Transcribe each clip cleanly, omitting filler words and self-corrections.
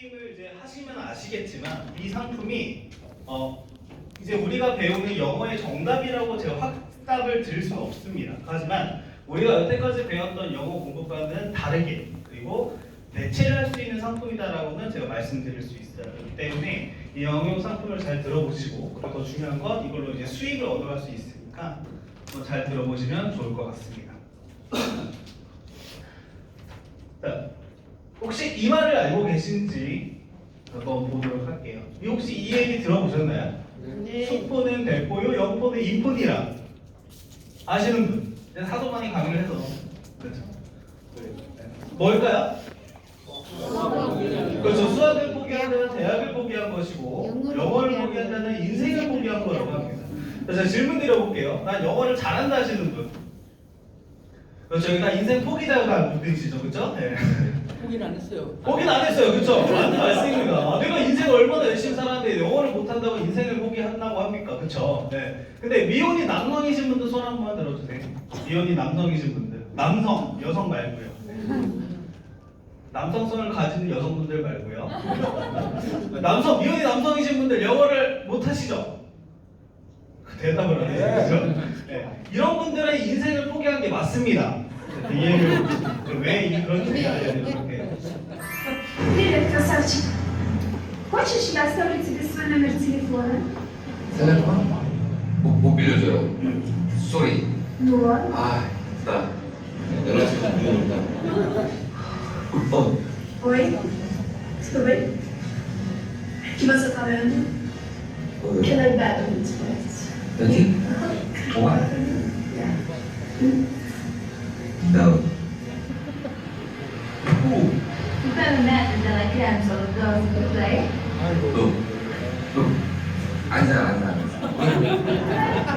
게임을 이제 하시면 아시겠지만 이 상품이 이제 우리가 배우는 영어의 정답이라고 제가 확답을 드릴 수는 없습니다. 하지만 우리가 여태까지 배웠던 영어 공부과는 다르게 그리고 대체를 할 수 있는 상품이다라고는 제가 말씀드릴 수 있어요. 그렇기 때문에 이 영어 상품을 잘 들어보시고 그리고 더 중요한 건 이걸로 이제 수익을 얻어갈 수 있으니까 잘 들어보시면 좋을 것 같습니다. 자, 혹시 이 말을 알고 계신지 한번 보도록 할게요. 혹시 이 얘기 들어보셨나요? 네. 수포는 대포요, 영포는 인포니라 아시는 분? 내가 하도 많이 강의를 해서 그렇죠. 뭘까요? 그렇죠. 수학을 포기한다는 대학을 포기한 것이고 영어를 포기한다는 인생을 포기한 거라고 합니다. 그래서 질문 드려볼게요. 난 영어를 잘한다 하시는 분. 그렇죠. 여기 다 인생 포기자가 분들이시죠, 그렇죠? 네. 포기는 안 했어요. 포기는 안 했어요, 그렇죠? 맞는 말씀입니다. 내가 인생을 얼마나 열심히 살았는데 영어를 못한다고 인생을 포기한다고 합니까, 그렇죠? 네. 근데 미혼이 남성이신 분들 손 한 번만 들어주세요. 미혼이 남성이신 분들, 남성, 여성 말고요. 남성성을 가진 여성분들 말고요. 미혼이 남성이신 분들 영어를 못하시죠? 대답을 안 해요, 그렇죠? 네. 이런 분들은 인생을 포기한 게 맞습니다. 이해를 왜 그런 일이 알려드릴게요. Привет, красавчик. Хочешь, я оставлю тебе свой номер телефона? телефон? 못 빌려줘요. 쏘리. Ну, 아, 나 연락처 좀 주는다. 굿폰. oi, tudo bem? O que você tá vendo? Que lembrado muito forte. 여기? 와? No. Então, nada dela criança, ela gosta de play. No. No. 앉아.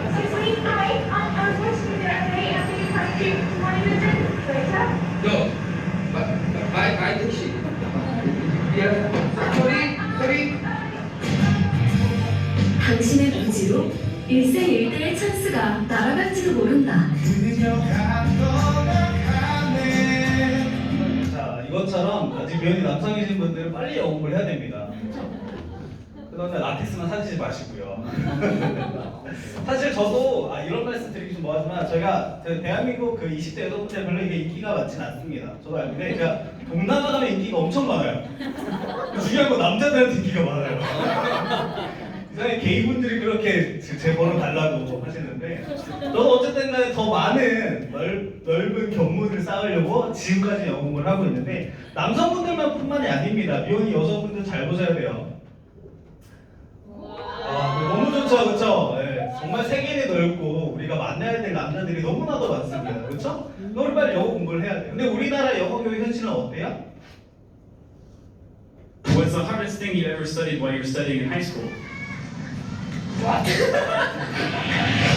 Excuse me, hi, I was watching the other day after you come to one of your drinks later. No. 바이 택시. 미안. 쏘리. 당신의 부지로 일생일대의 찬스가 날아갈지도 모른다. 자, 이것처럼 아직 미혼이 남성이신 분들은 빨리 영어 공부를 해야 됩니다. 그다음에 라텍스만 사지 마시고요. 사실 저도 이런 말씀 드리기 좀 뭐하지만 저희가 대한민국 그 20대 여성분들 별로 이게 인기가 많진 않습니다. 저도 알는데 제가 동남아 가면 인기가 엄청 많아요. 중요한 건 남자들한테 인기가 많아요. 이상하게 게이분들이 그렇게 제 번호 달라고 하시는데 저도 어쨌든 간에 더 많은 넓은 견문을 쌓으려고 지금까지 영어 공부를 하고 있는데 남성분들만 뿐만이 아닙니다. 미혼이 여성분들 잘 보셔야 돼요. 너무 좋죠, 그렇죠? 네, 정말 세계는 넓고 우리가 만나야 될 남자들이 너무나도 많습니다, 그렇죠? 우리 빨리 영어 공부를 해야 돼요. 근데 우리나라 영어 교육 현실은 어때요? What's the hardest thing you ever studied while you were studying in high school?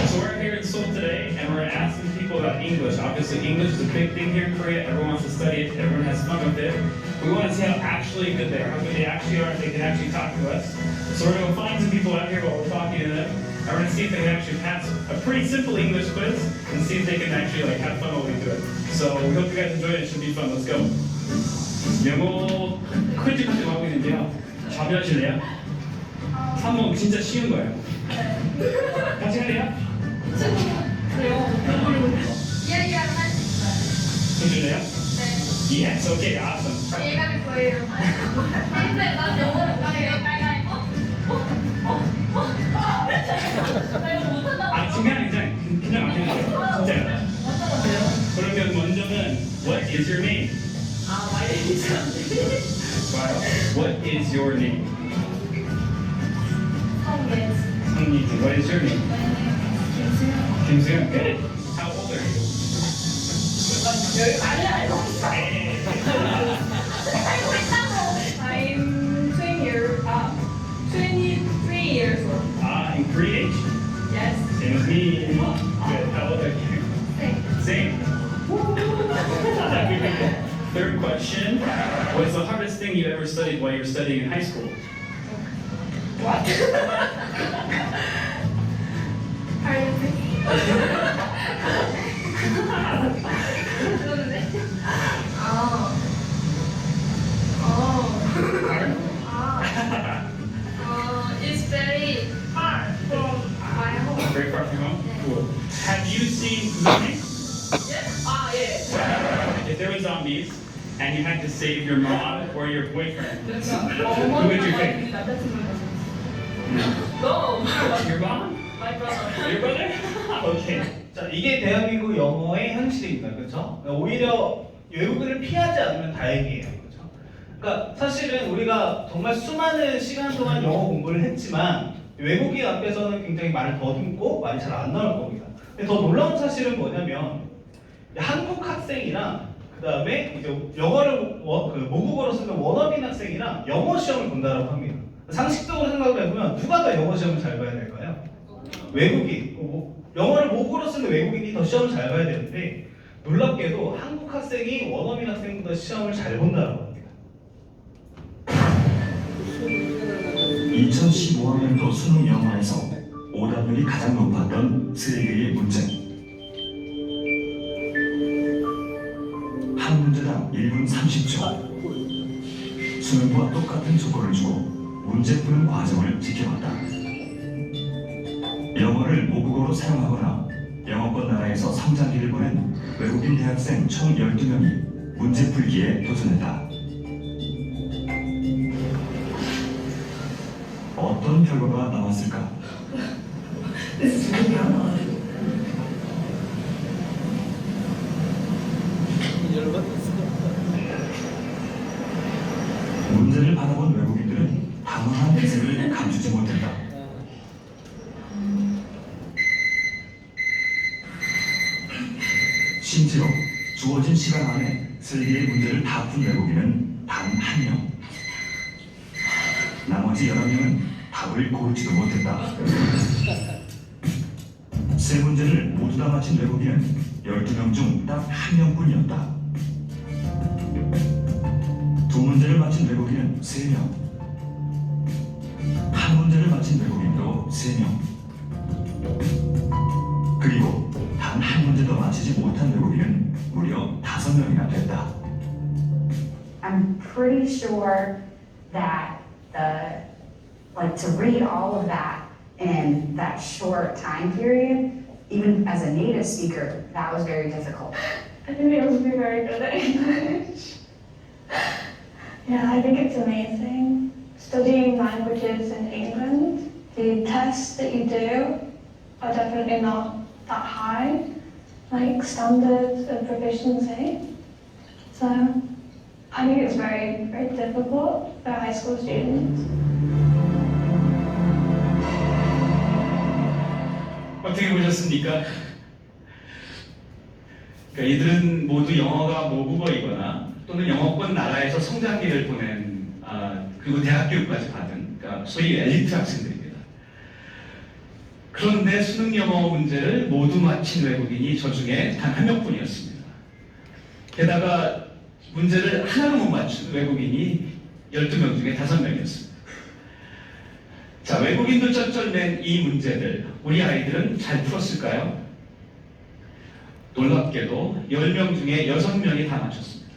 So we're here in Seoul today, and we're asking people about English. Obviously, English is a big thing here in Korea. Everyone wants to study it. Everyone has fun with it. We want to see how actually good they are, how good they actually are, if they can actually talk to us. So we're going to find some people out here while we're talking to them. And we're going to see if they can actually pass a pretty simple English quiz and see if they can actually have fun while we do it. So we hope you guys enjoy it. It should be fun. Let's go. 영어 퀴즈 같은 거 하고 있는데요. 자비하실래요? 3번 진짜 쉬운 거예요. 같이 할래요? 해줄래요? 네. Yes, okay, awesome. 얘가 거예요. 근데 난 영어를 못해요. 그냥 안 해도 돼요. 진짜요. 그러면 먼저는 What is your name? My name is 좋아요. What is your name? 성민지. What is your name? 김수현. Good. How old are you? I'm 23 years old. In Korea? Yes. Same as me. Good. How old are you? Same. Third question. What's the hardest thing you ever studied while you were studying in high school? What? Oh. and you had to save your mom or your boyfriend, who would you pick? No, Your mom? my brother. Your brother? Okay. 자, 이게 대한민국 영어의 현실입니다. 그렇죠? 오히려 외국어를 피하지 않으면 다행이에요. 그렇죠? 그러니까 사실은 우리가 정말 수많은 시간 동안 영어 공부를 했지만 외국인 앞에서는 굉장히 말을 더듬고 말이 잘 안 나올 겁니다. 근데 더 놀라운 사실은 뭐냐면 한국 학생이랑 그 다음에 이제 영어를 모국어로 쓰는 원어민 학생이랑 영어 시험을 본다라고 합니다. 상식적으로 생각을 해보면 누가 더 영어 시험을 잘 봐야 될까요? 외국인. 영어를 모국어로 쓰는 외국인이 더 시험을 잘 봐야 되는데 놀랍게도 한국 학생이 원어민 학생보다 시험을 잘 본다라고 합니다. 2015학년도 수능 영어에서 오답률이 가장 높았던 3개의 문제. 한 문제당 1분 30초. 수능과 똑같은 조건을 주고 문제 푸는 과정을 지켜봤다. 영어를 모국어로 사용하거나 영어권 나라에서 성장기를 보낸 외국인 대학생 총 12명이 문제 풀기에 도전했다. 어떤 결과가 나왔을까? This is really hard. 문제를 받아본 외국인들은 당황한 태세를 감추지 못했다. 심지어 주어진 시간 안에 3개의 문제를 다 푼 외국인은 단 1명. 나머지 11명은 답을 고르지도 못했다. 3문제를 모두 다 맞힌 외국인은 12명 중 딱 1명뿐이었다. 2문제를 맞힌 외국인은 3명. 1문제를 맞힌 외국인도 3명. 그리고 단 1문제도 맞히지 못한 외국인은 무려 5명이나 됐다. I'm pretty sure that to read all of that in that short time period, even as a native speaker, that was very difficult. I think it would be very good at English. Yeah, I think it's amazing. Studying languages in England, the tests that you do are definitely not that high, like standards of proficiency. So I think it's very, very difficult for high school students. 어떻게 보셨습니까? 그러니까 이들은 모두 영어가 모국어이거나 또는 영어권 나라에서 성장기를 보낸 그리고 대학교까지 받은 그러니까 소위 엘리트 학생들입니다. 그런데 수능 영어 문제를 모두 맞힌 외국인이 저 중에 단 1명뿐이었습니다. 게다가 문제를 하나도 못 맞춘 외국인이 12명 중에 5명이었습니다. 자, 외국인도 쩔쩔맨 이 문제들 우리 아이들은 잘 풀었을까요? 놀랍게도 10명 중에 6명이 다 맞췄습니다.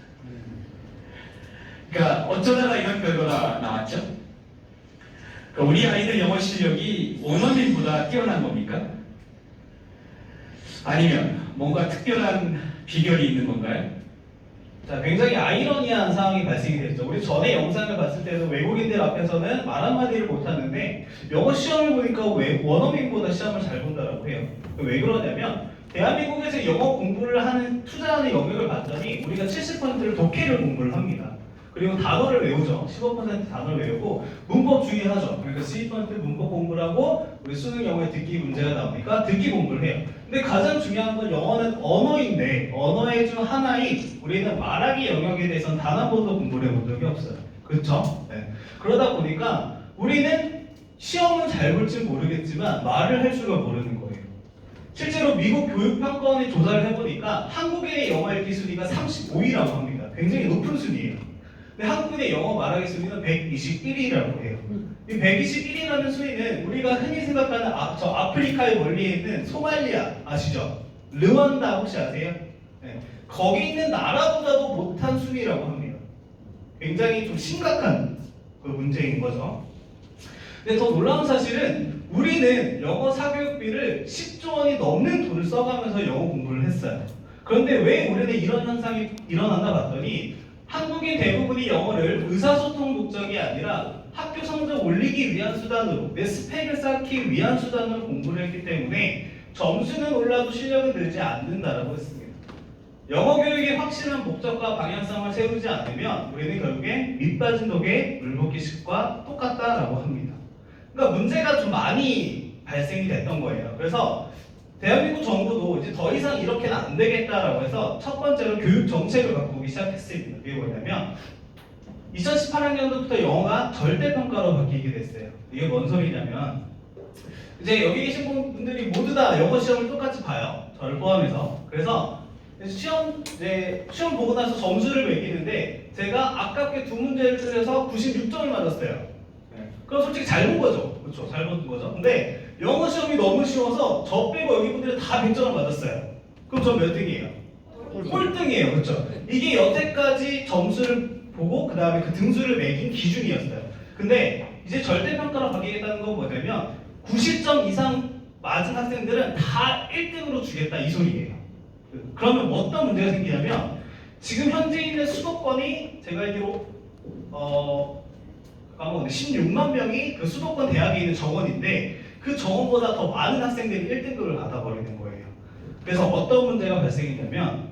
그러니까 어쩌다가 이런 결과가 나왔죠? 그러니까 우리 아이들 영어 실력이 원어민보다 뛰어난 겁니까? 아니면 뭔가 특별한 비결이 있는 건가요? 자, 굉장히 아이러니한 상황이 발생이 됐죠. 우리 전에 영상을 봤을 때도 외국인들 앞에서는 말 한마디를 못하는데 영어 시험을 보니까 원어민보다 시험을 잘 본다라고 해요. 왜 그러냐면 대한민국에서 영어 공부를 투자하는 영역을 봤더니 우리가 70%를 독해를 공부를 합니다. 그리고 단어를 외우죠. 15% 단어를 외우고 문법 주의하죠. 그러니까 12% 문법 공부를 하고 우리 수능 영어에 듣기 문제가 나오니까 듣기 공부를 해요. 근데 가장 중요한 건 영어는 언어인데 언어의 중 하나인 우리는 말하기 영역에 대해서는 단 한 번도 공부를 해본 적이 없어요. 그렇죠? 네. 그러다 보니까 우리는 시험은 잘 볼지 모르겠지만 말을 할 줄을 모르는 거예요. 실제로 미국 교육평가원이 조사를 해보니까 한국인의 영어 읽기 순위가 35위라고 합니다. 굉장히 높은 순위예요. 근데 한국인의 영어 말하기 순위는 121위라고 해요. 이 121위라는 순위는 우리가 흔히 생각하는 저 아프리카의 멀리에 있는 소말리아 아시죠? 르완다 혹시 아세요? 네. 거기 있는 나라보다도 못한 순위라고 합니다. 굉장히 좀 심각한 그 문제인 거죠. 근데 더 놀라운 사실은 우리는 영어 사교육비를 10조 원이 넘는 돈을 써가면서 영어 공부를 했어요. 그런데 왜 우리는 이런 현상이 일어났나 봤더니 한국인 대부분이 영어를 의사소통 목적이 아니라 학교 성적 올리기 위한 수단으로, 내 스펙을 쌓기 위한 수단으로 공부를 했기 때문에 점수는 올라도 실력은 늘지 않는다라고 했습니다. 영어 교육의 확실한 목적과 방향성을 세우지 않으면 우리는 결국에 밑빠진 독에 물붓기식과 똑같다라고 합니다. 그러니까 문제가 좀 많이 발생이 됐던 거예요. 그래서 대한민국 정부도 이제 더 이상 이렇게는 안 되겠다라고 해서 첫 번째로 교육 정책을 바꾸기 시작했습니다. 그게 뭐냐면 2018학년도부터 영어가 절대평가로 바뀌게 됐어요. 이게 뭔 소리냐면 이제 여기 계신 분들이 모두 다 영어 시험을 똑같이 봐요. 저를 포함해서. 그래서 시험 보고 나서 점수를 매기는데 제가 아깝게 두 문제를 틀려서 96점을 맞았어요. 네. 그럼 솔직히 잘 본 거죠. 그렇죠. 잘 본 거죠. 근데 영어 시험이 너무 쉬워서 저 빼고 여기 분들은 다 100점을 맞았어요. 그럼 전 몇 등이에요? 꼴등이에요. 그렇죠. 이게 여태까지 점수를 보고 그 다음에 그 등수를 매긴 기준이었어요. 근데 이제 절대평가로 바뀌겠다는 건 뭐냐면 90점 이상 맞은 학생들은 다 1등으로 주겠다 이 소리예요. 그러면 어떤 문제가 생기냐면 지금 현재 있는 수도권이 제가 알기로 까먹었는데 16만 명이 그 수도권 대학에 있는 정원인데 그 정원보다 더 많은 학생들이 1등급을 받아버리는 거예요. 그래서 어떤 문제가 발생했냐면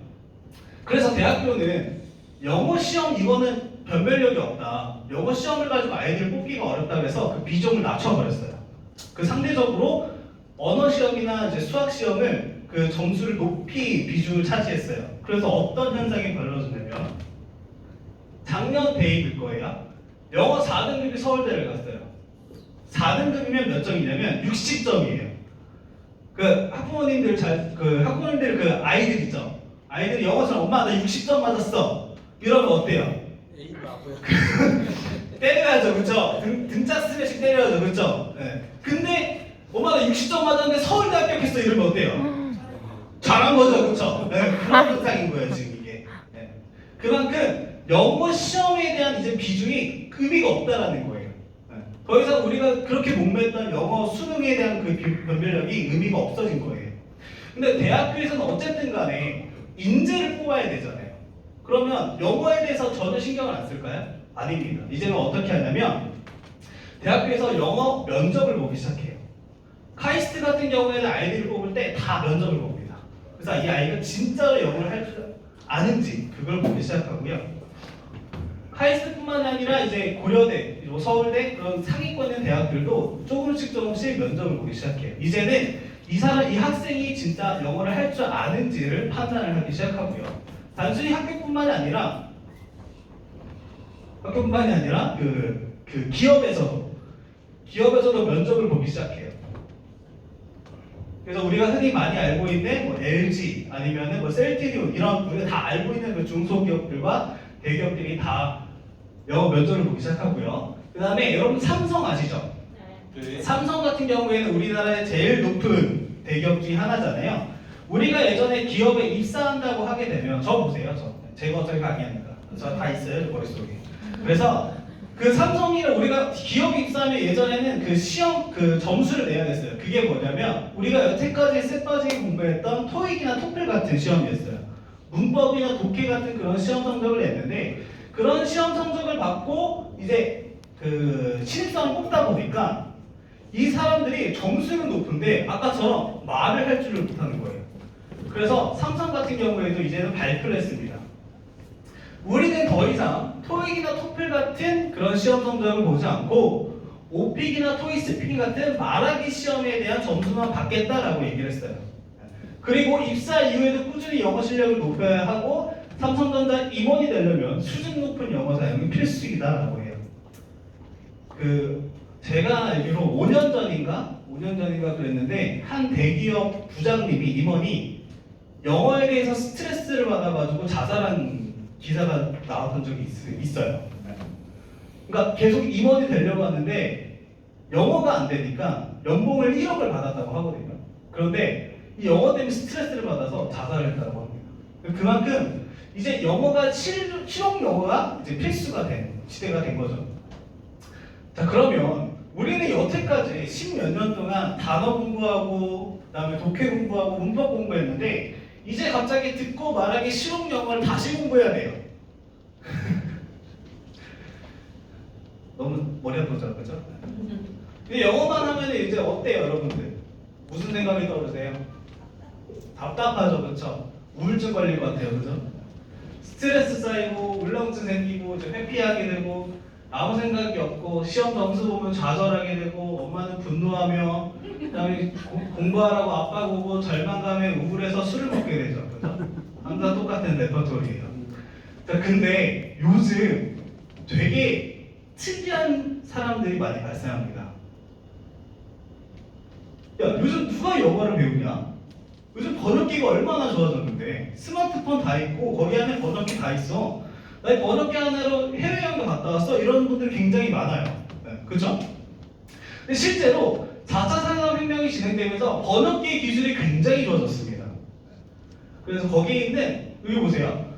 그래서 대학교는 영어 시험 이거는 변별력이 없다. 영어 시험을 가지고 아이들을 뽑기가 어렵다 그래서 그 비중을 낮춰버렸어요. 그 상대적으로 언어 시험이나 이제 수학 시험을 그 점수를 높이 비중을 차지했어요. 그래서 어떤 현상이 벌어지냐면 작년 대입일 거예요. 영어 4등급이 서울대를 갔어요. 4등급이면 몇 점이냐면 60점이에요. 그 학부모님들 그 아이들 있죠. 아이들이 영어 시험 엄마 나 60점 맞았어. 이러면 어때요? 때려야죠, 그렇죠? 등짝 스매싱 때려야죠, 그렇죠? 네. 근데 엄마 나 60점 맞았는데 서울대 합격했어 이러면 어때요? 잘한 거죠, 그렇죠? 네, 그런 현상인 거예요 지금 이게. 네. 그만큼 영어 시험에 대한 이제 비중이 의미가 없다라는 거예요. 네. 더 이상 우리가 그렇게 목매했던 영어 수능에 대한 그 변별력이 의미가 없어진 거예요. 근데 대학교에서는 어쨌든 간에 인재를 뽑아야 되잖아요. 그러면 영어에 대해서 전혀 신경을 안 쓸까요? 아닙니다. 이제는 어떻게 하냐면 대학교에서 영어 면접을 보기 시작해요. 카이스트 같은 경우에는 아이들을 뽑을 때 다 면접을 봅니다. 그래서 이 아이가 진짜로 영어를 할 줄 아는지 그걸 보기 시작하고요. 카이스트뿐만 아니라 이제 고려대, 서울대 그런 상위권 있는 대학들도 조금씩 면접을 보기 시작해요. 이제는 이 학생이 진짜 영어를 할 줄 아는지를 판단을 하기 시작하고요. 단순히 학교뿐만이 아니라 그 기업에서도 면접을 보기 시작해요. 그래서 우리가 흔히 많이 알고 있는 뭐 LG 아니면은 뭐 셀트리온 이런 우리가 다 알고 있는 그 중소기업들과 대기업들이 다 영어 면접을 보기 시작하고요. 그 다음에 여러분 삼성 아시죠? 네. 삼성 같은 경우에는 우리나라의 제일 높은 대기업 중에 하나잖아요. 우리가 예전에 기업에 입사한다고 하게 되면 저 보세요. 제가 어차피 강의합니다. 저 다 있어요 머릿속에. 그래서 그 삼성이를 우리가 기업 입사하면 예전에는 그 시험 그 점수를 내야 됐어요. 그게 뭐냐면 우리가 여태까지 쎄빠지게 공부했던 토익이나 토플 같은 시험이었어요. 문법이나 독해 같은 그런 시험 성적을 냈는데 그런 시험 성적을 받고 이제 그 신입사원을 뽑다 보니까 이 사람들이 점수는 높은데 아까처럼 말을 할 줄을 못하는 거예요. 그래서 삼성 같은 경우에도 이제는 발표를 했습니다. 우리는 더 이상 토익이나 토플 같은 그런 시험 성적을 보지 않고 오픽이나 토익, 스피킹 같은 말하기 시험에 대한 점수만 받겠다라고 얘기를 했어요. 그리고 입사 이후에도 꾸준히 영어 실력을 높여야 하고 삼성전자 임원이 되려면 수준 높은 영어 사용이 필수이다라고 해요. 제가 알기로 5년 전인가 그랬는데 한 대기업 부장님이 임원이 영어에 대해서 스트레스를 받아가지고 자살한 기사가 나왔던 적이 있어요. 그러니까 계속 임원이 되려고 하는데 영어가 안 되니까 연봉을 1억을 받았다고 하거든요. 그런데 이 영어 때문에 스트레스를 받아서 자살을 했다고 합니다. 그만큼 이제 영어가 실용 영어가 이제 필수가 된 시대가 된 거죠. 자, 그러면 우리는 여태까지 10몇 년 동안 단어 공부하고 그다음에 독해 공부하고 문법 공부했는데 이제 갑자기 듣고 말하기 실용 영어를 다시 공부해야 돼요. 너무 머리 아프죠, 그죠? 근데 영어만 하면 이제 어때요, 여러분들? 무슨 생각이 떠오르세요? 답답하죠, 그렇죠? 우울증 걸릴 것 같아요, 그죠? 스트레스 쌓이고 울렁증 생기고 이제 회피하게 되고 아무 생각이 없고 시험 점수 보면 좌절하게 되고 엄마는 분노하며 그다음에 공부하라고 아빠 보고 절망감에 우울해서 술을 먹게 되죠, 그죠? 항상 똑같은 레퍼토리예요. 자, 근데 요즘 되게 특이한 사람들이 많이 발생합니다. 야, 요즘 누가 영어를 배우냐? 요즘 번역기가 얼마나 좋아졌는데 스마트폰 다 있고 거기 안에 번역기 다 있어. 나 번역기 하나로 해외여행도 갔다 왔어. 이런 분들이 굉장히 많아요. 네, 그렇죠? 근데 실제로 4차 산업혁명이 진행되면서 번역기 기술이 굉장히 좋아졌습니다. 그래서 거기에 있는 여기 보세요.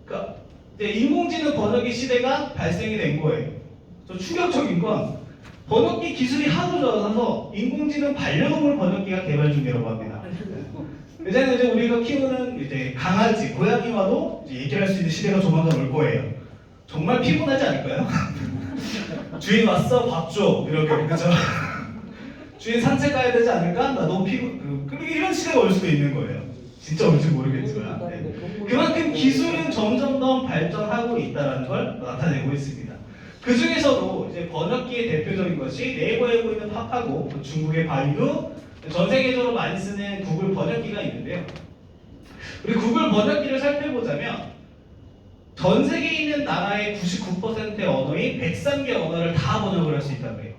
그러니까 이제 인공지능 번역기 시대가 발생이 된 거예요. 저 충격적인 건 번역기 기술이 하도 좋아서 인공지능 반려동물 번역기가 개발 중이라고 합니다. 이제는 이제 우리가 키우는 이제 강아지, 고양이와도 이제 얘기를 할 수 있는 시대가 조만간 올 거예요. 정말 피곤하지 않을까요? 주인 왔어, 밥 줘. 이렇게, 그죠? 주인 산책 가야 되지 않을까? 나 너무 피곤. 이런 시대가 올 수도 있는 거예요. 진짜 올지 모르겠지만. 네. 그만큼 기술은 점점 더 발전하고 있다는 걸 나타내고 있습니다. 그 중에서도 이제 번역기의 대표적인 것이 네이버에 보이는 팝하고 중국의 바이두, 전 세계적으로 많이 쓰는 구글 번역기가 있는데요. 우리 구글 번역기를 살펴보자면 전 세계에 있는 나라의 99%의 언어인 103개 언어를 다 번역을 할 수 있다고 해요.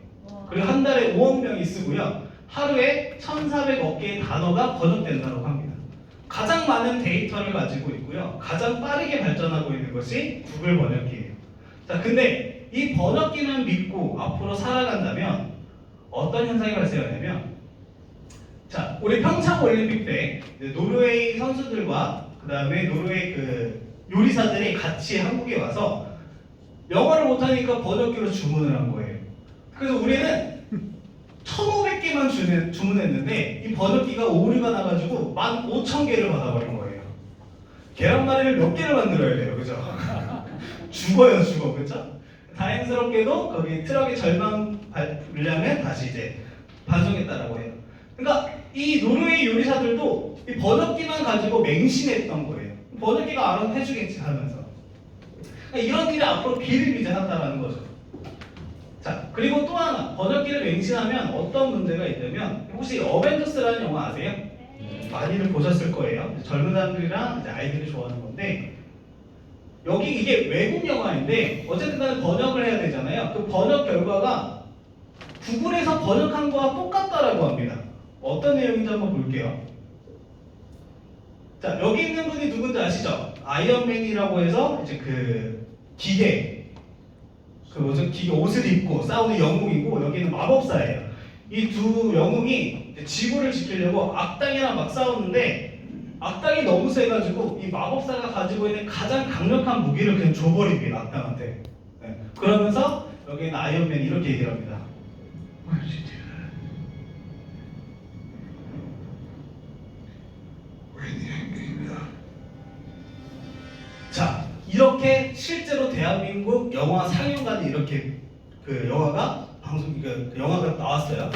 그리고 한 달에 5억 명이 쓰고요. 하루에 1,400억 개의 단어가 번역된다고 합니다. 가장 많은 데이터를 가지고 있고요. 가장 빠르게 발전하고 있는 것이 구글 번역기예요. 자, 근데 이 번역기만 믿고 앞으로 살아간다면 어떤 현상이 발생하냐면, 자, 우리 평창 올림픽 때 노르웨이 선수들과 그 다음에 노르웨이 그 요리사들이 같이 한국에 와서 영어를 못하니까 번역기로 주문을 한 거예요. 그래서 우리는 1,500개만 주문했는데 이 번역기가 오류가 나가지고 15,000개를 받아버린 거예요. 계란말이를 몇 개를 만들어야 돼요, 그죠? 죽어요, 죽어, 그죠? 다행스럽게도 거기 트럭의 절반 분량은 다시 이제 반송했다라고 해요. 그러니까 이 노르웨이 요리사들도 이 번역기만 가지고 맹신했던 거예요. 번역기가 알아서 해주겠지 하면서. 그러니까 이런 일이 앞으로 비일비재하다라는 거죠. 자, 그리고 또 하나 번역기를 맹신하면 어떤 문제가 있냐면, 혹시 어벤져스라는 영화 아세요? 많이들 보셨을 거예요. 젊은 사람들이랑 이제 아이들이 좋아하는 건데, 여기 이게 외국 영화인데 어쨌든 간에 번역을 해야 되잖아요. 그 번역 결과가 구글에서 번역한 거와 똑같다라고 합니다. 어떤 내용인지 한번 볼게요. 자, 여기 있는 분이 누군지 아시죠? 아이언맨이라고 해서 이제 그 기계, 그 뭐죠? 기계 옷을 입고 싸우는 영웅이고, 여기는 마법사예요. 이 두 영웅이 이제 지구를 지키려고 악당이랑 막 싸우는데 악당이 너무 세가지고 이 마법사가 가지고 있는 가장 강력한 무기를 그냥 줘버립니다, 악당한테. 네. 그러면서 여기는 아이언맨이 이렇게 얘기를 합니다. 자, 이렇게 실제로 대한민국 영화 상영관에 이렇게 그 영화가 영화가 나왔어요.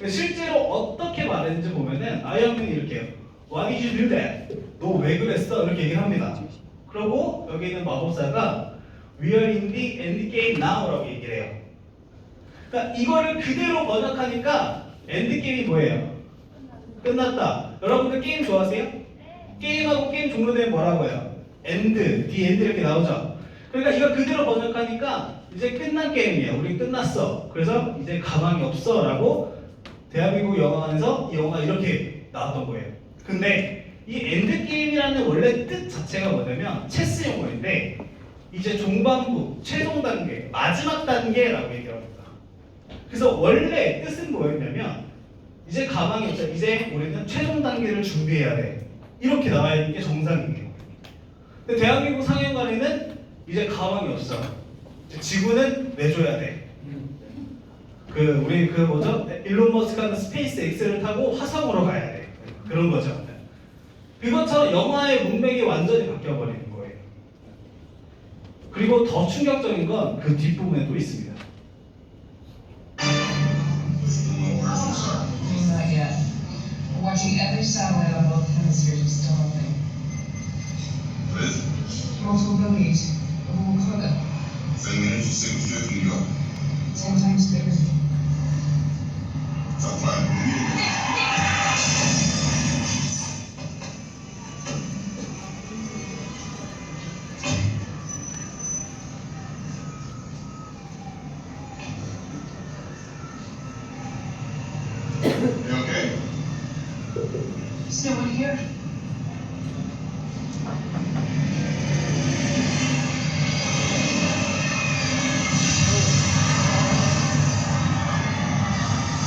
실제로 어떻게 말했는지 보면은 아이언맨이 이렇게 해요. Why did you do that? 너 왜 그랬어? 이렇게 얘기를 합니다. 그리고 여기 있는 마법사가 We are in the end game now라고 얘기를 해요. 그러니까 이거를 그대로 번역하니까 엔드 게임이 뭐예요? 끝났다. 여러분들 게임 좋아하세요? 게임하고 게임 종료되면 뭐라고 해요? 엔드, the end 이렇게 나오죠. 그러니까 이거 그대로 번역하니까 이제 끝난 게임이에요. 우리 끝났어. 그래서 이제 가망이 없어라고 대한민국 영화관에서 이 영화가 이렇게 나왔던 거예요. 근데 이 엔드게임이라는 원래 뜻 자체가 뭐냐면 체스 용어인데 이제 종반부, 최종 단계, 마지막 단계라고 얘기합니다. 그래서 원래 뜻은 뭐였냐면 이제 가망이 없어. 이제 우리는 최종 단계를 준비해야 돼. 이렇게 나와 있는 게 정상이에요. 근데 대한민국 상영관에는 이제 가망이 없어. 지구는 내줘야 돼. 우리 뭐죠? 일론 머스크가 스페이스 X를 타고 화성으로 가야 돼. 그런 거죠. 그것처럼 영화의 문맥이 완전히 바뀌어버리는 거예요. 그리고 더 충격적인 건 그 뒷부분에 또 있습니다. Spanish satellite on both hemispheres is still open. What is it? Multiple buildings. A whole coda. Same energy signal straight from New York. 10 times bigger. Stop flying. You okay? There's no one here.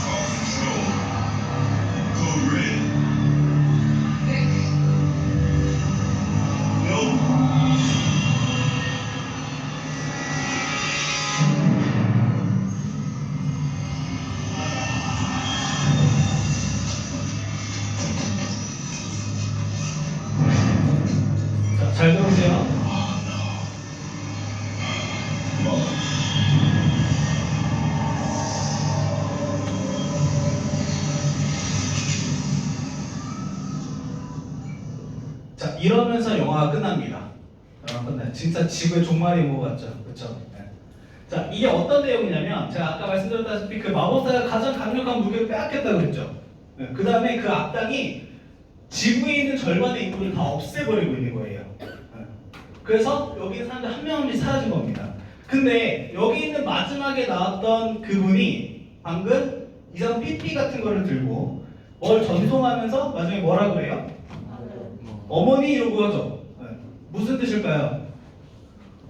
All control. Code red. Vic, No. 자, 잘 들으세요. 자, 이러면서 영화가 끝납니다. 영화가 끝나요. 진짜 지구의 종말이 온 것 같죠? 그렇죠? 네. 자, 이게 어떤 내용이냐면 제가 아까 말씀드렸다시피 그 마법사가 가장 강력한 무기를 빼앗겼다고 그랬죠. 네. 그 다음에 그 악당이 지구에 있는 절반의 인구를 다 없애버리고 있는 거예요. 네. 그래서 여기 있는 사람들 한 명 한 명씩 사라진 겁니다. 근데 여기 있는 마지막에 나왔던 그분이 방금 이상 삐삐 같은 거를 들고 뭘 전송하면서 나중에 뭐라 그래요? 어머니 이러고 하죠. 네. 무슨 뜻일까요?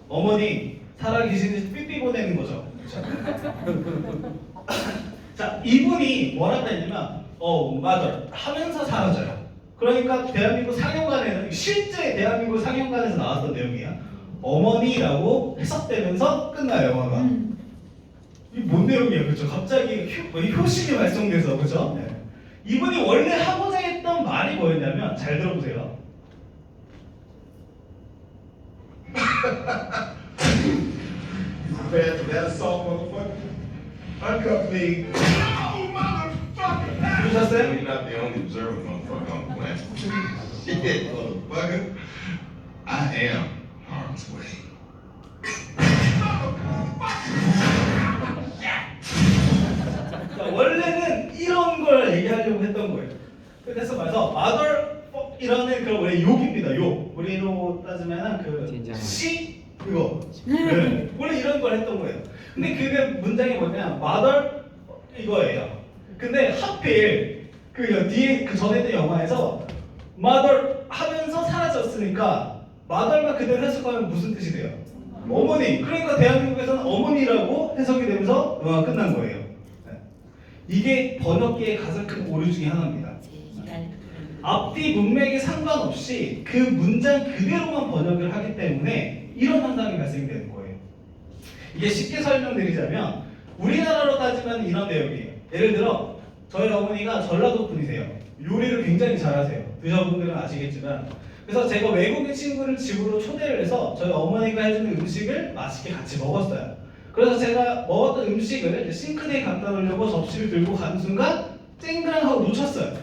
어머니 살아계시는지 삐삐 보내는 거죠. 그렇죠? 자, 이분이 뭐라고 했냐면 맞아 하면서 사라져요. 그러니까 대한민국 상영관에는 실제 대한민국 상영관에서 나왔던 내용이야. 어머니라고 해석되면서 끝나요 영화가. 이 뭔 내용이에요, 그렇죠? 갑자기 효심이 발동돼서 그렇죠? 네. 이분이 원래 하고자 했던 말이 뭐였냐면 잘 들어보세요. Prepared for that assault, motherfucker? Uncuff me. No, motherfucker! 들으셨어요? You're not the only observer, motherfucker, on the planet. Shit, motherfucker. I am harm's way. 자, 원래는 이런 걸 얘기하려고 했던 거예요. 그래서 말해서 motherfuck이라는 그런 원래 욕입니다. 욕. 우리로 따지면 그 씨 이거. 네. 원래 이런 걸 했던 거예요. 근데 그게 문장이 뭐냐면 mother 이거예요. 근데 하필 그 뒤에 그 전에 있던 영화에서 mother 하면서 사라졌으니까 mother만 그대로 해석하면 무슨 뜻이 돼요? 어머니. 그러니까 대한민국에서는 어머니라고 해석이 되면서 영화가 끝난 거예요. 네. 이게 번역계의 가장 큰 오류 중에 하나입니다. 앞뒤 문맥에 상관없이 그 문장 그대로만 번역을 하기 때문에 이런 현상이 발생되는 거예요. 이게 쉽게 설명드리자면 우리나라로 따지면 이런 내용이에요. 예를 들어 저희 어머니가 전라도 분이세요. 요리를 굉장히 잘하세요. 드셔본 분들은 아시겠지만 그래서 제가 외국인 친구를 집으로 초대를 해서 저희 어머니가 해주는 음식을 맛있게 같이 먹었어요. 그래서 제가 먹었던 음식을 이제 싱크대에 갖다 놓으려고 접시를 들고 가는 순간 쨍그랑 하고 놓쳤어요.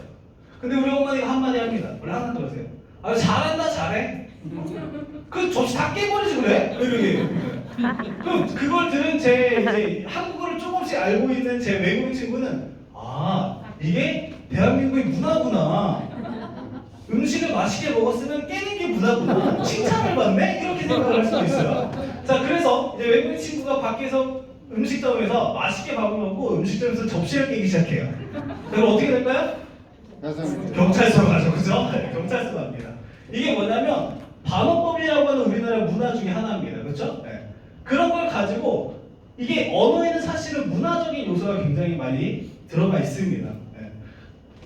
근데 우리 어머니가 한마디 합니다. 원래 하나 들으세요. 아 잘한다 잘해. 그 접시 다 깨버리지 그래? 이렇게. 그럼 그걸 들은 제 이제 한국어를 조금씩 알고 있는 제 외국인 친구는 아 이게 대한민국의 문화구나. 음식을 맛있게 먹었으면 깨는 게 문화구나. 칭찬을 받네? 이렇게 생각을 할 수도 있어요. 자 그래서 이제 외국인 친구가 밖에서 음식점에서 맛있게 밥을 먹고 음식점에서 접시를 깨기 시작해요. 그럼 어떻게 될까요? 경찰서 가죠, 그죠? 네, 경찰서 갑니다. 이게 뭐냐면 반어법이라고 하는 우리나라 문화 중에 하나입니다, 그렇죠? 네. 그런 걸 가지고 이게 언어에는 사실은 문화적인 요소가 굉장히 많이 들어가 있습니다. 네.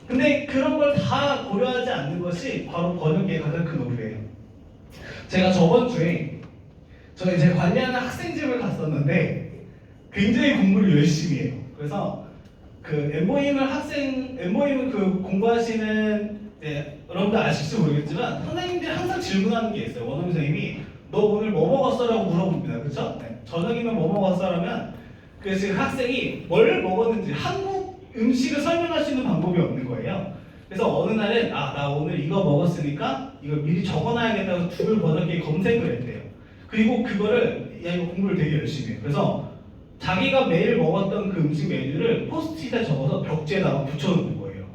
근데 그런 걸 다 고려하지 않는 것이 바로 번역의 가장 큰 오류예요. 제가 저번 주에 저희 제 관리하는 학생집을 갔었는데 굉장히 공부를 열심히 해요. 그래서 그 엠모임을 그 공부하시는 여러분들 아실지 모르겠지만 선생님들이 항상 질문하는 게 있어요. 원어민 선생님이 너 오늘 뭐 먹었어?라고 물어봅니다. 그렇죠? 네. 저녁이면 뭐 먹었어?라면 그래서 그 학생이 뭘 먹었는지 한국 음식을 설명할 수 있는 방법이 없는 거예요. 그래서 어느 날은 나 오늘 이거 먹었으니까 이걸 미리 적어놔야겠다고 구글 번역기에 검색을 했대요. 그리고 그거를 이거 공부를 되게 열심히 해요. 그래서 자기가 매일 먹었던 그 음식 메뉴를 포스트잇에 적어서 벽지에다가 붙여놓는 거예요.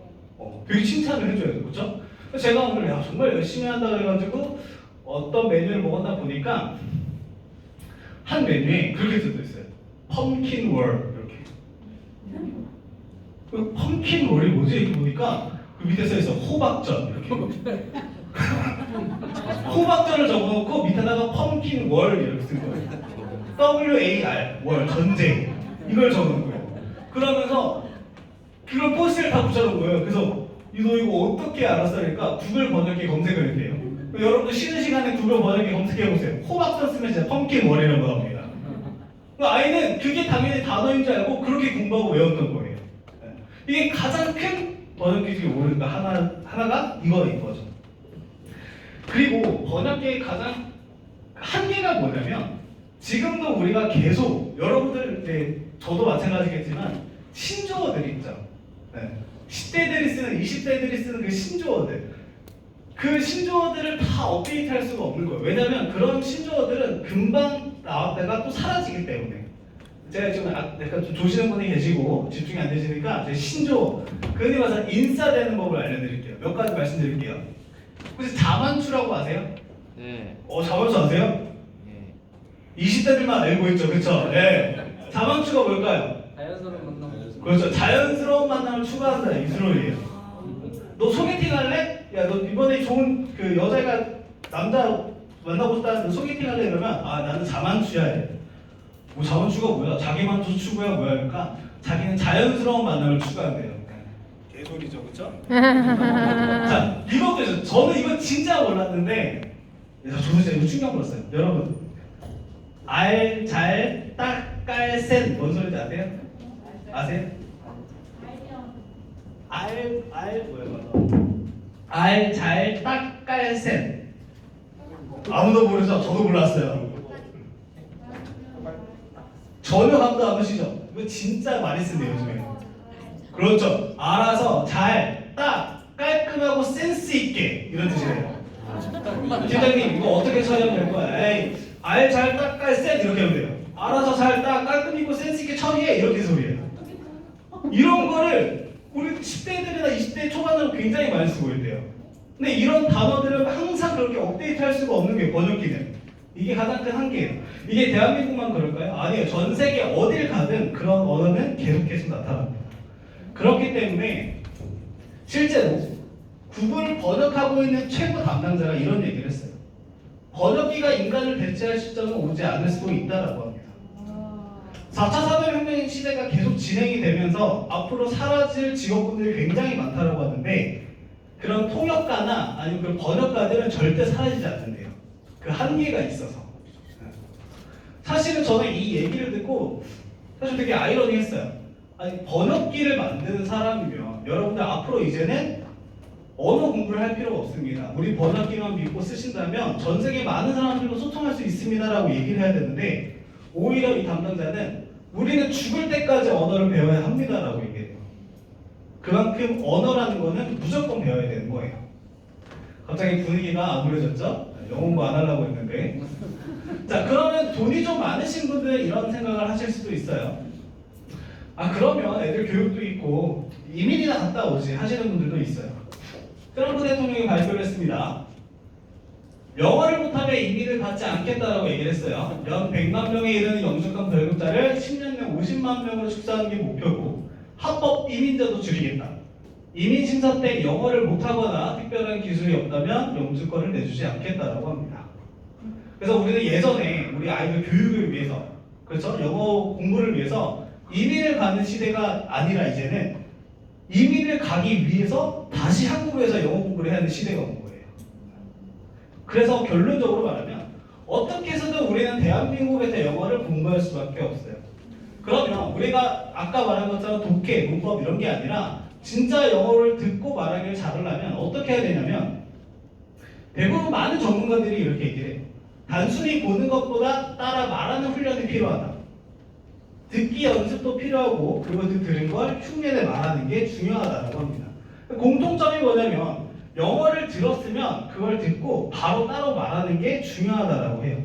되게 칭찬을 해줘요, 그렇죠? 그래서 제가 오늘 정말 열심히 한다 그래가지고 어떤 메뉴를 먹었나 보니까 한 메뉴에 그렇게 써있어요. 펌킨 월 이렇게. 그 펌킨 월이 뭐지? 이렇게 보니까 그 밑에 써있어 호박전 이렇게. 호박전을 적어놓고 밑에다가 펌킨 월 이렇게 쓴 거예요. WAR 월 전쟁 이걸 적은 거예요. 그러면서 그걸 포스트를 다 붙여놓은 거예요. 그래서 너 이거 어떻게 알았어? 그러니까 구글 번역기 검색을 했대요. 여러분들 쉬는 시간에 구글 번역기 검색해보세요. 호박전 쓰면 진짜 펌킨 월이라고 나옵니다. 아이는 그게 당연히 단어인 줄 알고 그렇게 공부하고 외웠던 거예요. 이게 가장 큰 번역기 중에 오른 거 하나가 이거인 거죠. 그리고 번역기의 가장 한계가 뭐냐면 지금도 우리가 계속 여러분들 저도 마찬가지겠지만 신조어들 있죠. 10대들이 쓰는 20대들이 쓰는 그 신조어들 그 신조어들을 다 업데이트할 수가 없는 거예요. 왜냐하면 그런 신조어들은 금방 나왔다가 또 사라지기 때문에 제가 지금 약간 좀 조시는 분이 계시고 집중이 안 되시니까 제 신조어 그흔히 말해서 인싸되는 법을 알려드릴게요. 몇 가지 말씀드릴게요. 혹시 자만추라고 아세요? 네. 자만추 아세요? 네. 20대들만 알고 있죠, 그렇죠? 네. 자만추가 뭘까요? 자연스러운 만남. 그렇죠. 자연스러운 만남을 추구한다 이 소리예요. 너 소개팅 할래? 야, 너 이번에 좋은 그 여자가 남자 만나고 싶다는데 소개팅 할래? 그러면 나는 자만추야. 뭐 자만추가 뭐야? 자기만족 추구야 뭐야? 그러니까 자기는 자연스러운 만남을 추구한대요. 개소리죠, 그렇죠? 자, 이것도 있어요. 저는 이거 진짜 몰랐는데 저도 진짜 이거 충격 먹었어요. 여러분 알, 잘, 딱, 깔, 센 뭔 소리인지 아세요? 아세요? 알, 잘, 딱, 깔, 센 아무도 모르죠? 저도 몰랐어요. 전혀 감도 안 오시죠? 이거 진짜 많이 쓴대요 요즘에. 그렇죠. 알아서 잘, 딱, 깔끔하고 센스 있게 이런 뜻이래요. 팀장님 이거 어떻게 처리하면 될 거야? 에이, 알, 잘, 딱, 깔, 센 이렇게 하면 돼요. 알아서 잘, 딱, 깔끔 있고 센스 있게 처리해 이렇게 소리예요. 이런 거를 우리 10대들이나 20대 초반으로 굉장히 많이 쓰고 있대요. 근데 이런 단어들을 항상 그렇게 업데이트할 수가 없는 게 번역기는. 이게 가장 큰 한계예요. 이게 대한민국만 그럴까요? 아니에요. 전 세계 어딜 가든 그런 언어는 계속해서 나타납니다. 그렇기 때문에 실제로 구글을 번역하고 있는 최고 담당자가 이런 얘기를 했어요. 번역기가 인간을 대체할 시점은 오지 않을 수도 있다라고 합니다. 4차 산업혁명 시대가 계속 진행이 되면서 앞으로 사라질 직업군들이 굉장히 많다라고 하는데 그런 통역가나 아니면 그 번역가들은 절대 사라지지 않는데요. 그 한계가 있어서. 사실은 저는 이 얘기를 듣고 사실 되게 아이러니했어요. 아니 번역기를 만드는 사람이면 여러분들 앞으로 이제는 언어 공부를 할 필요가 없습니다. 우리 번역기만 믿고 쓰신다면 전 세계 많은 사람들과 소통할 수 있습니다라고 얘기를 해야 되는데 오히려 이 담당자는 우리는 죽을 때까지 언어를 배워야 합니다라고 얘기해요. 그만큼 언어라는 거는 무조건 배워야 되는 거예요. 갑자기 분위기가 암울해졌죠? 영어 공부 안 하려고 했는데. 자, 그러면 돈이 좀 많으신 분들은 이런 생각을 하실 수도 있어요. 그러면 애들 교육도 있고 이민이나 갔다 오지 하시는 분들도 있어요. 트럼프 대통령이 발표를 했습니다. 영어를 못하면 이민을 받지 않겠다라고 얘기를 했어요. 연 100만 명에 이르는 영주권 발급자를 10년 내 50만 명으로 축소하는 게 목표고 합법 이민자도 줄이겠다. 이민 심사 때 영어를 못하거나 특별한 기술이 없다면 영주권을 내주지 않겠다라고 합니다. 그래서 우리는 예전에 우리 아이들 교육을 위해서 그렇죠? 영어 공부를 위해서 이민을 가는 시대가 아니라 이제는 이민을 가기 위해서 다시 한국에서 영어 공부를 해야 하는 시대가 온 거예요. 그래서 결론적으로 말하면 어떻게 해서든 우리는 대한민국에서 영어를 공부할 수밖에 없어요. 그러면 우리가 아까 말한 것처럼 독해, 문법 이런 게 아니라 진짜 영어를 듣고 말하기를 잘하려면 어떻게 해야 되냐면 대부분 많은 전문가들이 이렇게 얘기를 해요. 단순히 보는 것보다 따라 말하는 훈련이 필요하다. 듣기 연습도 필요하고 그리고 들은 걸 흉내내 말하는 게 중요하다고 합니다. 공통점이 뭐냐면 영어를 들었으면 그걸 듣고 바로 따로 말하는 게 중요하다라고 해요.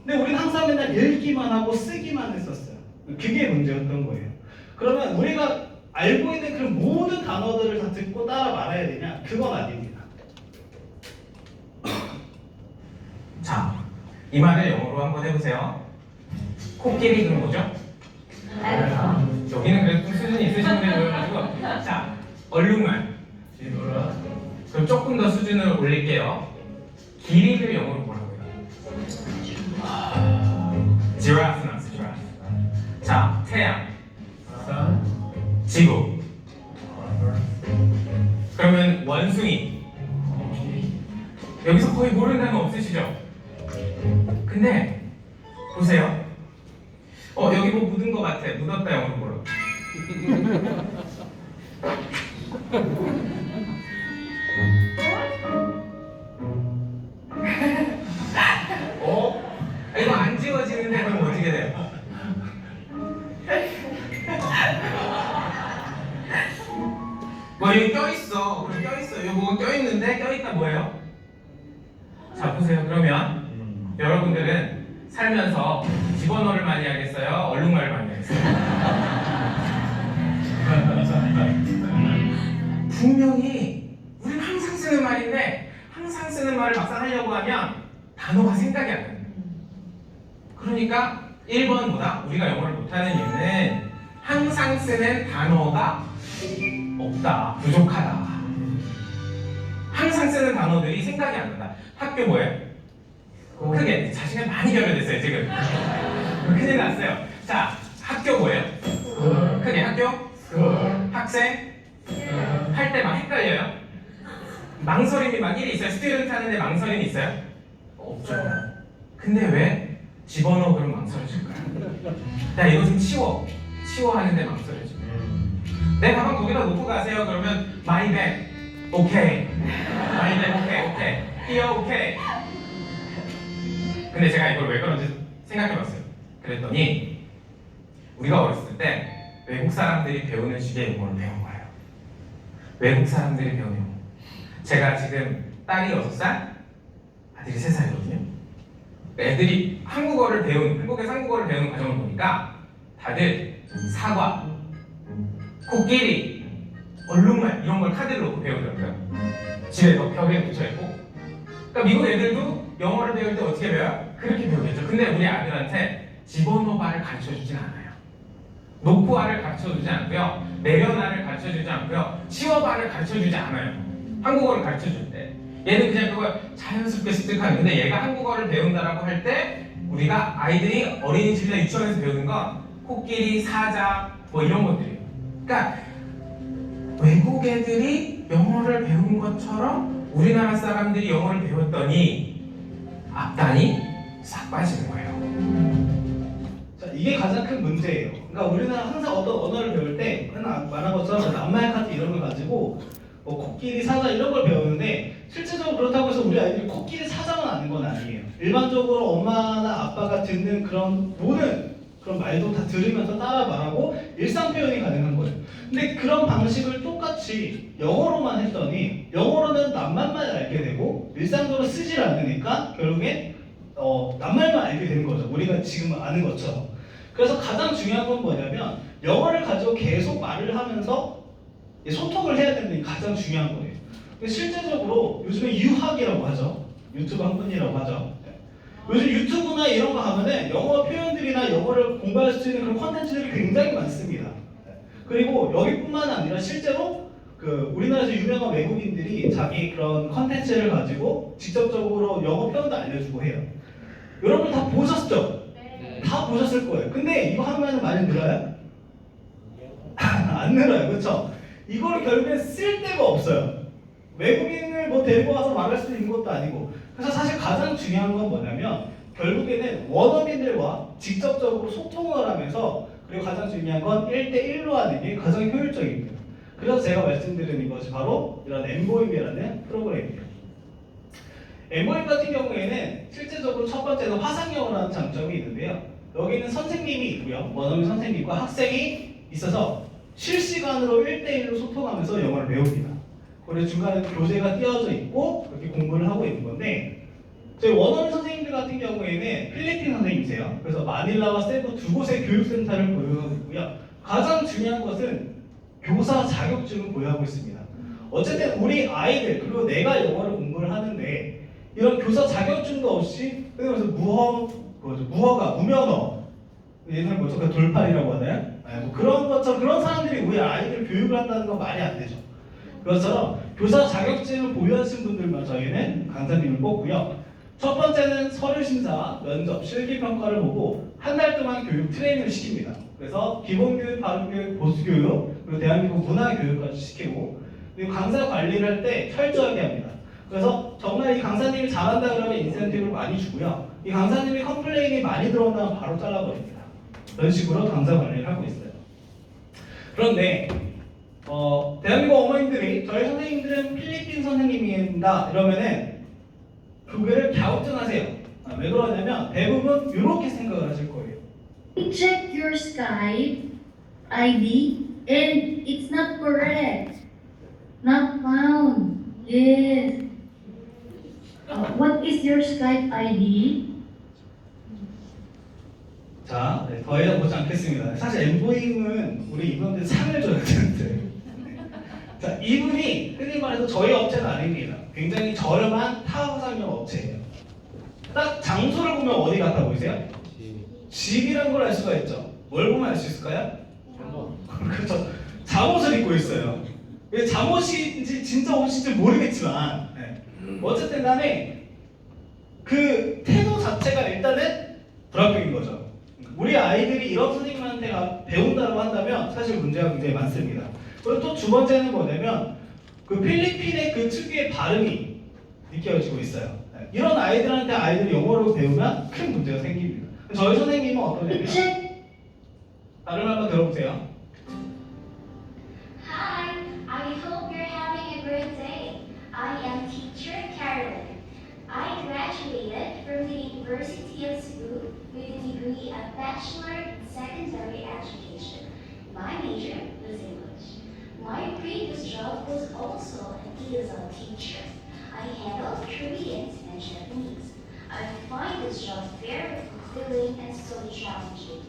근데 우리는 항상 맨날 읽기만 하고 쓰기만 했었어요. 그게 문제였던 거예요. 그러면 우리가 알고 있는 그 모든 단어들을 다 듣고 따라 말해야 되냐? 그건 아닙니다. 자, 이 말을 영어로 한번 해보세요. 코끼리는 뭐죠? 여기는 그래도 좀 수준이 있으신 분들이 모여가지고 자, 얼룩말. 그럼 조금 더 수준을 올릴게요. 길이를 영어로 뭐라고 해요? 지라프 나왔어, 지라프. 자, 태양. 지구. 그러면 원숭이. 여기서 거의 모르는 단어 없으시죠? 근데 보세요. 여기 뭐 묻은 것 같아. 묻었다 영어로 뭐라고? 이거 안 지워지는데 그럼 어떻게 돼요? 뭐 여기 껴있어. 그럼 껴있어. 여기 뭐가 껴있는데 껴있다 뭐예요? 자 보세요. 그러면 여러분들은 살면서 집어넣어를 많이 하겠어요? 얼룩말을 많이 하겠어요? 분명히 우리는 항상 쓰는 말인데 항상 쓰는 말을 막상 하려고 하면 단어가 생각이 안 나요. 그러니까 1번보다 우리가 영어를 못하는 이유는 항상 쓰는 단어가 없다, 부족하다. 항상 쓰는 단어들이 생각이 안 난다. 학교 뭐예요? 크게 자신감 많이 결여됐어요 지금. 큰일 났어요. 자, 학교 뭐예요? 크게 학교? 학생? 할 때 막 헷갈려요? 망설임이 막 일이 있어요? 스튜던트 하는데 망설임이 있어요? 없죠. 근데 왜 집어넣어 그럼 망설여질까요? 야 이거 좀 치워 하는데 망설여져. 내 가방 거기다 놓고 가세요. 그러면 my bag 오케이, my bag 오케이, here 오케이. 근데 제가 이걸 왜 그런지 생각해봤어요. 그랬더니 우리가 어렸을 때 외국 사람들이 배우는 식의 영어를 배운 거예요. 외국 사람들이 배우는 영어. 제가 지금 딸이 6살, 아들이 3살이거든요. 애들이 한국에서 한국어를 배우는 과정을 보니까 다들 사과, 코끼리, 얼룩말 이런 걸 카드로 놓고 배우더라고요. 집에 벽에 붙여있고. 그러니까 미국 애들도 영어를 배울 때 어떻게 배워요? 그렇게 배우겠죠. 근데 우리 아들한테 집어넣어를 가르쳐주진 않아요. 놓고아를 가르쳐주지 않고요. 내려놔를 가르쳐주지 않고요. 치워봐를 가르쳐주지 않아요. 한국어를 가르쳐줄 때. 얘는 그냥 그걸 자연스럽게 습득하는. 근데 얘가 한국어를 배운다라고 할 때 우리가 아이들이 어린이집이나 유치원에서 배우는 건 코끼리, 사자 뭐 이런 것들이에요. 그러니까 외국 애들이 영어를 배운 것처럼 우리나라 사람들이 영어를 배웠더니 앞단이 싹 빠지는 거예요. 자, 이게 가장 큰 문제예요. 그러니까 우리는 항상 어떤 언어를 배울 때 말한 것처럼 낱말 카드 이런 걸 가지고 뭐 코끼리, 사자 이런 걸 배우는데 실제적으로 그렇다고 해서 우리 아이들이 코끼리, 사자만 아는 건 아니에요. 일반적으로 엄마나 아빠가 듣는 그런 모든 그런 말도 다 들으면서 따라 말하고 일상 표현이 가능한 거예요. 근데 그런 방식을 똑같이 영어로만 했더니 영어로는 낱말만 알게 되고 일상적으로 쓰질 않으니까 결국엔 낱말만 알게 되는 거죠. 우리가 지금 아는 것처럼. 그래서 가장 중요한 건 뭐냐면 영어를 가지고 계속 말을 하면서 소통을 해야 되는 게 가장 중요한 거예요. 근데 실제적으로 요즘에 유학이라고 하죠. 유튜브 한 분이라고 하죠. 요즘 유튜브나 이런 거 하면은 영어 표현들이나 영어를 공부할 수 있는 그런 콘텐츠들이 굉장히 많습니다. 그리고 여기뿐만 아니라 실제로 우리나라에서 유명한 외국인들이 자기 그런 콘텐츠를 가지고 직접적으로 영어 표현도 알려주고 해요. 여러분 다 보셨죠? 네. 다 보셨을 거예요. 근데 이거 하면 많이 늘어요? 안 늘어요, 그렇죠? 이걸 결국엔 쓸 데가 없어요. 외국인을 뭐 데리고 와서 말할 수 있는 것도 아니고. 그래서 사실 가장 중요한 건 뭐냐면 결국에는 원어민들과 직접적으로 소통을 하면서 그리고 가장 중요한 건 1대1로 하는 게 가장 효율적입니다. 그래서 제가 말씀드리는 것이 바로 이런 엠보임이라는 프로그램이에요. 엠보임 같은 경우에는 실제적으로 첫 번째는 화상영어라는 장점이 있는데요. 여기는 선생님이 있고요. 원어민 선생님과 학생이 있어서 실시간으로 1대1로 소통하면서 영어를 배웁니다. 그리고 중간에 교재가 띄어져 있고 그렇게 공부를 하고 있는 건데 저희 원어민 선생님들 같은 경우에는 필리핀 선생님이세요. 그래서 마닐라와 세부 두 곳의 교육센터를 보유하고 있고요. 가장 중요한 것은 교사 자격증을 보유하고 있습니다. 어쨌든 우리 아이들 그리고 내가 영어를 공부를 하는데 이런 교사 자격증도 없이 그래서 무허가 무면허 옛날 뭐죠? 그 돌팔이라고 하나요? 뭐 그런 것처럼 그런 사람들이 우리 아이들 교육을 한다는 건 말이 안 되죠. 그것처럼 교사 자격증을 보유하신 분들만 저희는 강사님을 뽑고요. 첫 번째는 서류 심사, 면접, 실기 평가를 보고 한 달 동안 교육 트레이닝을 시킵니다. 그래서 기본교육, 바른교육, 보수교육, 그리고 대한민국 문화교육까지 시키고 그리고 강사 관리를 할 때 철저하게 합니다. 그래서 정말 이 강사님이 잘한다 그러면 인센티브를 많이 주고요. 이 강사님이 컴플레인이 많이 들어온다면 바로 잘라버립니다. 이런 식으로 강사 관리를 하고 있어요. 그런데 대한민국 어머님들이 저희 선생님들은 필리핀 선생님입니다 이러면은 고개를 갸우뚱하세요. 왜 그러냐면 대부분 이렇게 생각을 하실 거예요. Check your Skype ID and it's not correct. Not found. Yes. What is your Skype ID? 자, 더 이상 보지 않겠습니다. 사실 엠보잉은 우리 임원들 상을 줘야 되는데. 자, 이분이 흔히 말해서 저희 업체는 아닙니다. 굉장히 저렴한 타화상용 업체예요. 딱 장소를 보면 어디 같아 보이세요? 집이란 걸 알 수가 있죠. 뭘 보면 알 수 있을까요? 그렇죠. 잠옷을 입고 있어요. 잠옷인지 진짜 옷인지 모르겠지만 어쨌든 간에 그 태도 자체가 일단은 불합격인 거죠. 우리 아이들이 이런 선생님한테 배운다고 한다면 사실 문제가 굉장히 많습니다. 그리고 또 두 번째는 뭐냐면 그 필리핀의 그 특유의 발음이 느껴지고 있어요. 이런 아이들한테 아이들이 영어를 배우면 큰 문제가 생깁니다. 저희 선생님은 어떠냐면 발음 한번 들어보세요. Hi, I hope you're having a great day. I am teacher Carolyn. I graduated from the University of Cebu with a degree of Bachelor in Secondary Education. My major was English. My previous job was also an ESL teacher. I handled Korean and Japanese. I find this job very fulfilling and so challenging.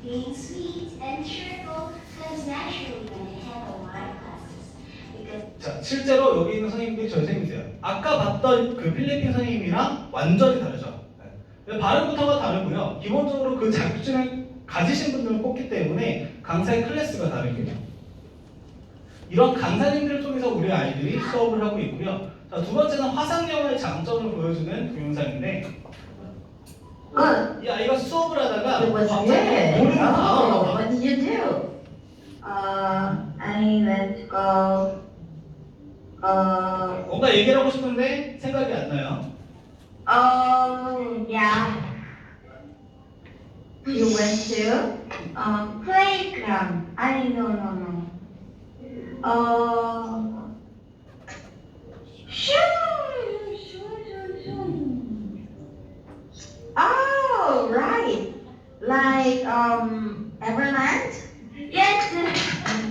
Being sweet and cheerful comes naturally when I handle my classes. Because 자, 실제로 여기 있는 선생님들이 저희 선생님이세요. 아까 봤던 그 필리핀 선생님이랑 완전히 다르죠. 발음부터가 다르고요. 기본적으로 그 자격증을 가지신 분들을 뽑기 때문에 강사의 클래스가 다르고요. 이런 강사님들을 통해서 우리 아이들이 수업을 하고 있고요. 자, 두 번째는 화상영어의 장점을 보여주는 동영상인데 이 아이가 수업을 하다가 It was 갑자기 good. 모르는 단어가 Oh, 나와요. what did you do? I went to go. 뭔가 얘기를 하고 싶은데 생각이 안 나요. Oh, yeah. You went to playground. No. Shoo. Oh, right. Like Everland? Yes.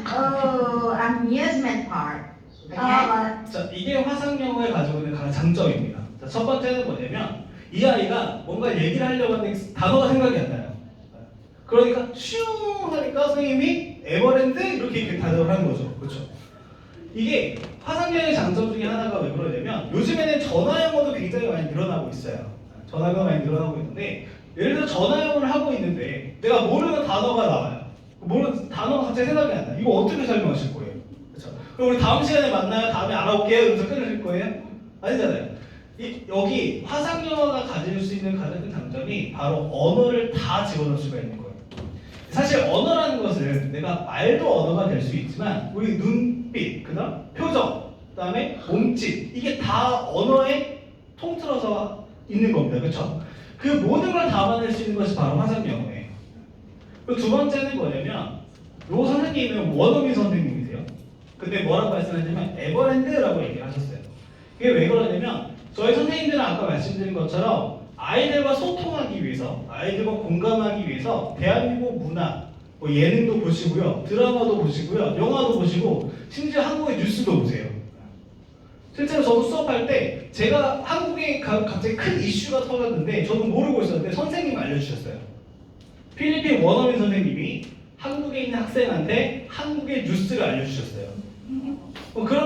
Oh, amusement park. Okay. 자, 이게 화상영어에 가지고 있는 가장 장점입니다. 자, 첫 번째는 뭐냐면 이 아이가 뭔가 얘기를 하려고 하는데 단어가 생각이 안 나요. 그러니까 슝 하니까 선생님이 에버랜드 이렇게 단어를 하는 거죠. 그렇죠? 이게 화상영어의 장점 중에 하나가 왜 그러냐면 요즘에는 전화영어도 굉장히 많이 늘어나고 있어요. 전화가 많이 늘어나고 있는데 예를 들어 전화영어를 하고 있는데 내가 모르는 단어가 나와요. 모르는 단어가 갑자기 생각이 안 나요. 이거 어떻게 설명하실 거예요? 그렇죠? 그럼 우리 다음 시간에 만나요. 다음에 알아올게요. 이러면서 끊으실 거예요? 아니잖아요. 여기 화상영어가 가질 수 있는 가장 큰 장점이 바로 언어를 다 집어넣을 수가 있는 거예요. 사실 언어라는 것은 내가 말도 언어가 될 수 있지만 우리 눈빛, 그다음 표정, 그다음에 몸짓 이게 다 언어에 통틀어서 있는 겁니다. 그렇죠? 그 모든 걸 담아낼 수 있는 것이 바로 화상영어예요. 그리고 두 번째는 뭐냐면 요 선생님은 원어민 선생님이세요. 근데 뭐라고 말씀하셨냐면 에버랜드라고 얘기를 하셨어요. 이게 왜 그러냐면 저희 선생님들은 아까 말씀드린 것처럼 아이들과 소통하기 위해서, 아이들과 공감하기 위해서 대한민국 문화, 뭐 예능도 보시고요, 드라마도 보시고요, 영화도 보시고, 심지어 한국의 뉴스도 보세요. 실제로 저도 수업할 때 제가 한국에 갑자기 큰 이슈가 터졌는데 저도 모르고 있었는데 선생님이 알려주셨어요. 필리핀 원어민 선생님이 한국에 있는 학생한테 한국의 뉴스를 알려주셨어요. 그런